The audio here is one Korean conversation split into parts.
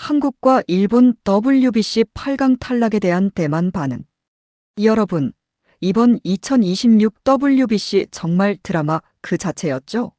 한국과 일본 WBC 8강 탈락에 대한 대만 반응. 여러분, 이번 2026 WBC 정말 드라마 그 자체였죠?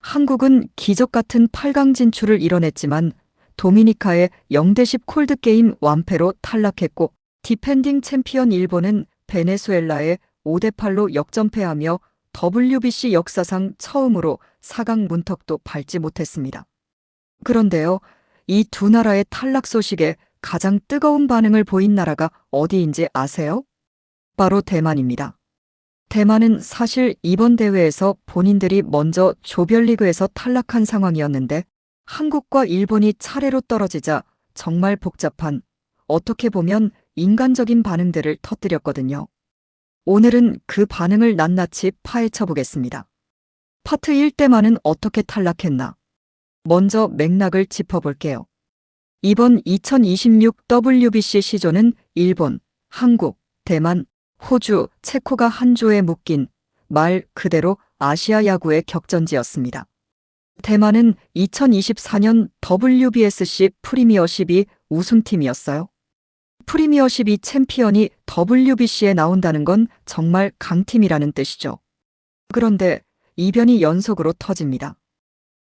한국은 기적 같은 8강 진출을 이뤄냈지만 도미니카의 0대10 콜드게임 완패로 탈락했고, 디펜딩 챔피언 일본은 베네수엘라에 5대8로 역전패하며 WBC 역사상 처음으로 4강 문턱도 밟지 못했습니다. 그런데요, 이 두 나라의 탈락 소식에 가장 뜨거운 반응을 보인 나라가 어디인지 아세요? 바로 대만입니다. 대만은 사실 이번 대회에서 본인들이 먼저 조별리그에서 탈락한 상황이었는데 한국과 일본이 차례로 떨어지자 정말 복잡한, 어떻게 보면 인간적인 반응들을 터뜨렸거든요. 오늘은 그 반응을 낱낱이 파헤쳐 보겠습니다. 파트 1, 대만은 어떻게 탈락했나? 먼저 맥락을 짚어볼게요. 이번 2026 WBC 시조는 일본, 한국, 대만, 호주, 체코가 한 조에 묶인 말 그대로 아시아 야구의 격전지였습니다. 대만은 2024년 WBSC 프리미어십이 우승팀이었어요. 프리미어십이 챔피언이 WBC에 나온다는 건 정말 강팀이라는 뜻이죠. 그런데 이변이 연속으로 터집니다.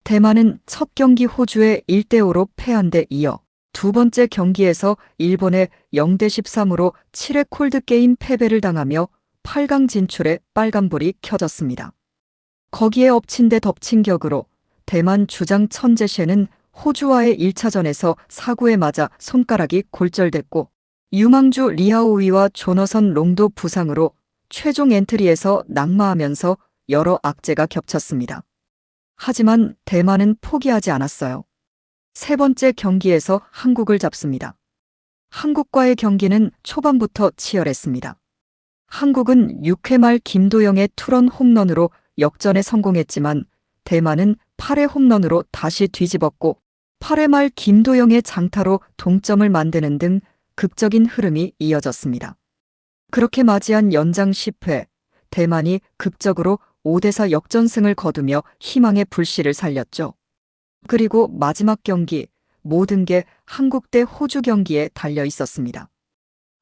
대만은 첫 경기 호주에 1대5로 패한 데 이어 두 번째 경기에서 일본에 0대13으로 7회 콜드게임 패배를 당하며 8강 진출에 빨간불이 켜졌습니다. 거기에 엎친 데 덮친 격으로 대만 주장 천재셰는 호주와의 1차전에서 사구에 맞아 손가락이 골절됐고, 유망주 리하오이와 조너선 롱도 부상으로 최종 엔트리에서 낙마하면서 여러 악재가 겹쳤습니다. 하지만 대만은 포기하지 않았어요. 세 번째 경기에서 한국을 잡습니다. 한국과의 경기는 초반부터 치열했습니다. 한국은 6회 말 김도영의 투런 홈런으로 역전에 성공했지만 대만은 8회 홈런으로 다시 뒤집었고, 8회 말 김도영의 장타로 동점을 만드는 등 극적인 흐름이 이어졌습니다. 그렇게 맞이한 연장 10회, 대만이 극적으로 5대4 역전승을 거두며 희망의 불씨를 살렸죠. 그리고 마지막 경기, 모든 게 한국 대 호주 경기에 달려 있었습니다.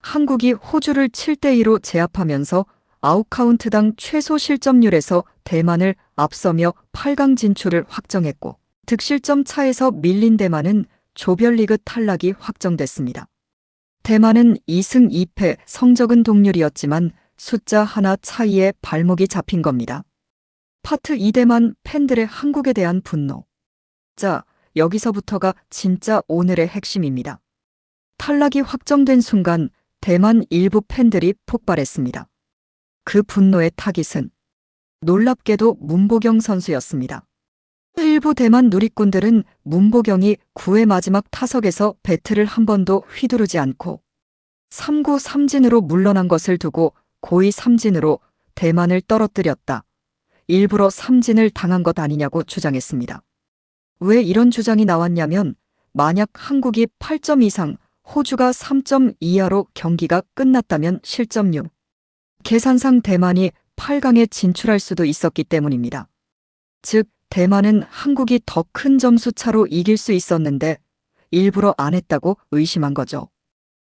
한국이 호주를 7대2로 제압하면서 아웃카운트당 최소 실점률에서 대만을 앞서며 8강 진출을 확정했고, 득실점 차에서 밀린 대만은 조별리그 탈락이 확정됐습니다. 대만은 2승 2패, 성적은 동률이었지만 숫자 하나 차이에 발목이 잡힌 겁니다. 파트 2, 대만 팬들의 한국에 대한 분노. 자, 여기서부터가 진짜 오늘의 핵심입니다. 탈락이 확정된 순간 대만 일부 팬들이 폭발했습니다. 그 분노의 타깃은 놀랍게도 문보경 선수였습니다. 일부 대만 누리꾼들은 문보경이 9회 마지막 타석에서 배트를 한 번도 휘두르지 않고 3구 삼진으로 물러난 것을 두고 고의 삼진으로 대만을 떨어뜨렸다, 일부러 삼진을 당한 것 아니냐고 주장했습니다. 왜 이런 주장이 나왔냐면, 만약 한국이 8점 이상, 호주가 3점 이하로 경기가 끝났다면 실점률 계산상 대만이 8강에 진출할 수도 있었기 때문입니다. 즉, 대만은 한국이 더 큰 점수 차로 이길 수 있었는데 일부러 안 했다고 의심한 거죠.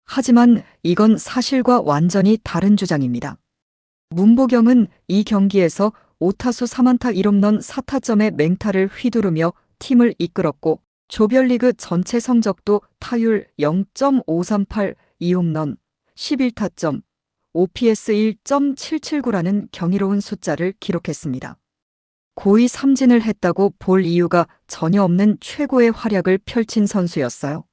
하지만 이건 사실과 완전히 다른 주장입니다. 문보경은 이 경기에서 5타수 3안타 1홈런 4타점의 맹타를 휘두르며 팀을 이끌었고, 조별리그 전체 성적도 타율 0.538, 2홈런, 11타점, OPS 1.779라는 경이로운 숫자를 기록했습니다. 고의 삼진을 했다고 볼 이유가 전혀 없는 최고의 활약을 펼친 선수였어요.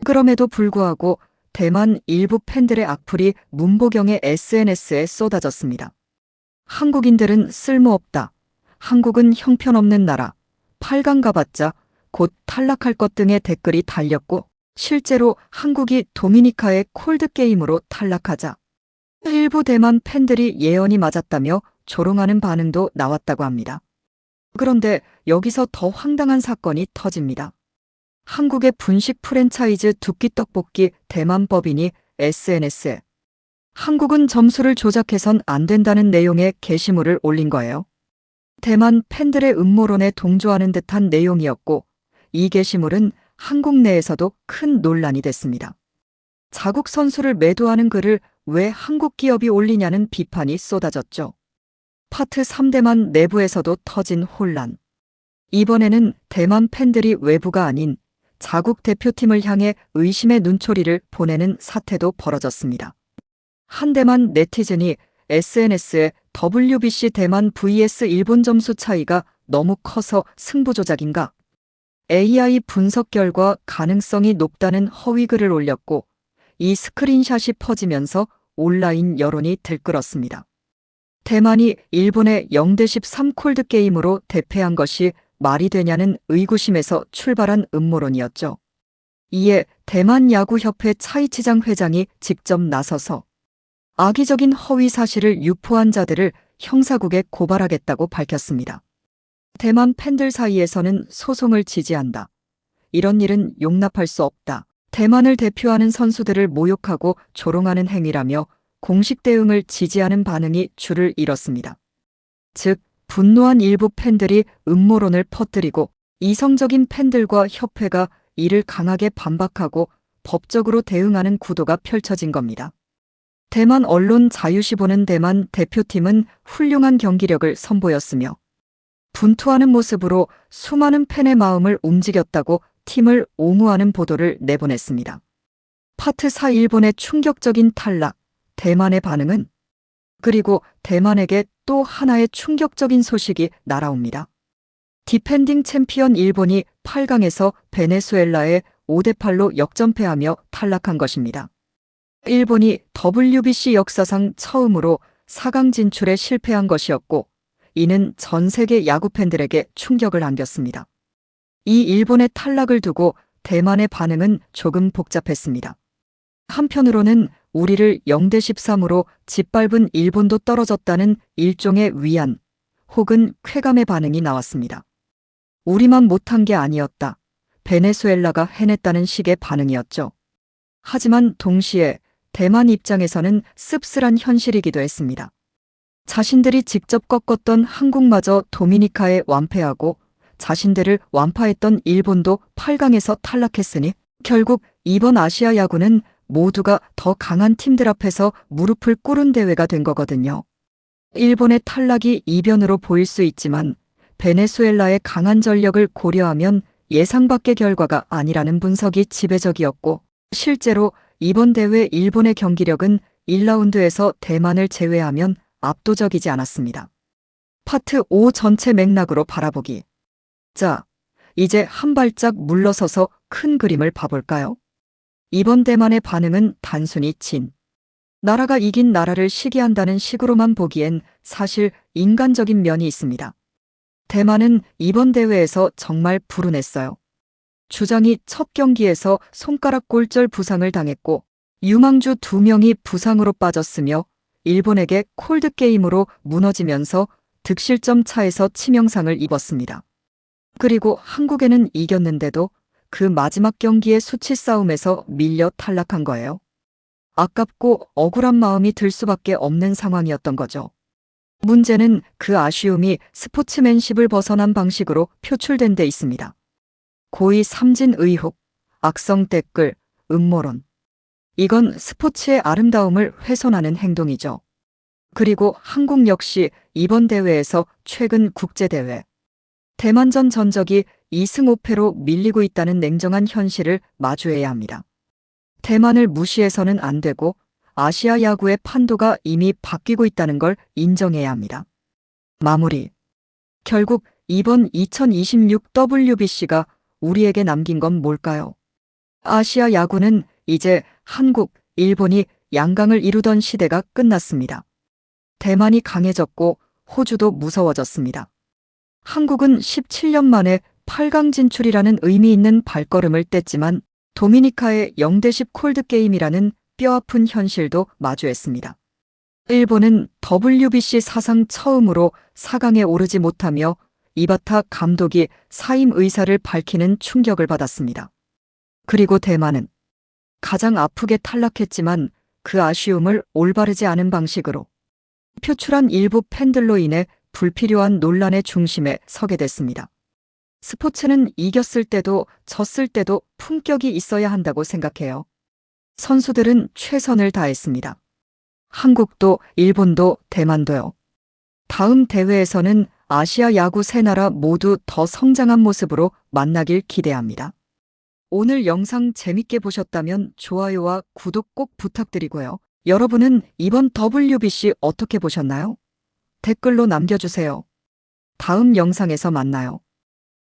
그럼에도 불구하고 대만 일부 팬들의 악플이 문보경의 SNS에 쏟아졌습니다. 한국인들은 쓸모없다, 한국은 형편없는 나라, 8강 가봤자 곧 탈락할 것 등의 댓글이 달렸고, 실제로 한국이 도미니카의 콜드게임으로 탈락하자 일부 대만 팬들이 예언이 맞았다며 조롱하는 반응도 나왔다고 합니다. 그런데 여기서 더 황당한 사건이 터집니다. 한국의 분식 프랜차이즈 두끼떡볶이 대만 법인이 SNS에 한국은 점수를 조작해선 안 된다는 내용의 게시물을 올린 거예요. 대만 팬들의 음모론에 동조하는 듯한 내용이었고, 이 게시물은 한국 내에서도 큰 논란이 됐습니다. 자국 선수를 매도하는 글을 왜 한국 기업이 올리냐는 비판이 쏟아졌죠. 파트 3대만 내부에서도 터진 혼란. 이번에는 대만 팬들이 외부가 아닌 자국 대표팀을 향해 의심의 눈초리를 보내는 사태도 벌어졌습니다. 한 대만 네티즌이 SNS에 WBC 대만 vs 일본 점수 차이가 너무 커서 승부조작인가? AI 분석 결과 가능성이 높다는 허위 글을 올렸고 이 스크린샷이 퍼지면서 온라인 여론이 들끓었습니다. 대만이 일본의 0대13 콜드게임으로 대패한 것이 말이 되냐는 의구심에서 출발한 음모론이었죠. 이에 대만야구협회 차이치장 회장이 직접 나서서 악의적인 허위 사실을 유포한 자들을 형사국에 고발하겠다고 밝혔습니다. 대만 팬들 사이에서는 소송을 지지한다. 이런 일은 용납할 수 없다. 대만을 대표하는 선수들을 모욕하고 조롱하는 행위라며 공식 대응을 지지하는 반응이 줄을 이뤘습니다. 즉, 분노한 일부 팬들이 음모론을 퍼뜨리고 이성적인 팬들과 협회가 이를 강하게 반박하고 법적으로 대응하는 구도가 펼쳐진 겁니다. 대만 언론 자유시 보는 대만 대표팀은 훌륭한 경기력을 선보였으며 분투하는 모습으로 수많은 팬의 마음을 움직였다고 팀을 옹호하는 보도를 내보냈습니다. 파트 4 일본의 충격적인 탈락, 대만의 반응은? 그리고 대만에게 또 하나의 충격적인 소식이 날아옵니다. 디펜딩 챔피언 일본이 8강에서 베네수엘라에 5대8로 역전패하며 탈락한 것입니다. 일본이 WBC 역사상 처음으로 4강 진출에 실패한 것이었고 이는 전 세계 야구 팬들에게 충격을 안겼습니다. 이 일본의 탈락을 두고 대만의 반응은 조금 복잡했습니다. 한편으로는 우리를 0대13으로 짓밟은 일본도 떨어졌다는 일종의 위안 혹은 쾌감의 반응이 나왔습니다. 우리만 못한 게 아니었다. 베네수엘라가 해냈다는 식의 반응이었죠. 하지만 동시에 대만 입장에서는 씁쓸한 현실이기도 했습니다. 자신들이 직접 꺾었던 한국마저 도미니카에 완패하고 자신들을 완파했던 일본도 8강에서 탈락했으니 결국 이번 아시아 야구는 모두가 더 강한 팀들 앞에서 무릎을 꿇은 대회가 된 거거든요. 일본의 탈락이 이변으로 보일 수 있지만 베네수엘라의 강한 전력을 고려하면 예상 밖의 결과가 아니라는 분석이 지배적이었고 실제로 이번 대회 일본의 경기력은 1라운드에서 대만을 제외하면 압도적이지 않았습니다. 파트 5 전체 맥락으로 바라보기. 자, 이제 한 발짝 물러서서 큰 그림을 봐볼까요? 이번 대만의 반응은 단순히 나라가 이긴 나라를 시기한다는 식으로만 보기엔 사실 인간적인 면이 있습니다. 대만은 이번 대회에서 정말 불운했어요. 주장이 첫 경기에서 손가락 골절 부상을 당했고 유망주 2명이 부상으로 빠졌으며 일본에게 콜드게임으로 무너지면서 득실점 차에서 치명상을 입었습니다. 그리고 한국에는 이겼는데도 그 마지막 경기의 수치 싸움에서 밀려 탈락한 거예요. 아깝고 억울한 마음이 들 수밖에 없는 상황이었던 거죠. 문제는 그 아쉬움이 스포츠맨십을 벗어난 방식으로 표출된 데 있습니다. 고의 삼진 의혹, 악성 댓글, 음모론. 이건 스포츠의 아름다움을 훼손하는 행동이죠. 그리고 한국 역시 이번 대회에서 최근 국제대회 대만전 전적이 2승 5패로 밀리고 있다는 냉정한 현실을 마주해야 합니다. 대만을 무시해서는 안 되고 아시아 야구의 판도가 이미 바뀌고 있다는 걸 인정해야 합니다. 마무리. 결국 이번 2026 WBC가 우리에게 남긴 건 뭘까요? 아시아 야구는 이제 한국, 일본이 양강을 이루던 시대가 끝났습니다. 대만이 강해졌고 호주도 무서워졌습니다. 한국은 17년 만에 8강 진출이라는 의미 있는 발걸음을 뗐지만 도미니카의 0대10 콜드게임이라는 뼈아픈 현실도 마주했습니다. 일본은 WBC 사상 처음으로 4강에 오르지 못하며 이바타 감독이 사임 의사를 밝히는 충격을 받았습니다. 그리고 대만은 가장 아프게 탈락했지만 그 아쉬움을 올바르지 않은 방식으로 표출한 일부 팬들로 인해 불필요한 논란의 중심에 서게 됐습니다. 스포츠는 이겼을 때도 졌을 때도 품격이 있어야 한다고 생각해요. 선수들은 최선을 다했습니다. 한국도, 일본도, 대만도요. 다음 대회에서는 아시아 야구 세 나라 모두 더 성장한 모습으로 만나길 기대합니다. 오늘 영상 재밌게 보셨다면 좋아요와 구독 꼭 부탁드리고요. 여러분은 이번 WBC 어떻게 보셨나요? 댓글로 남겨주세요. 다음 영상에서 만나요.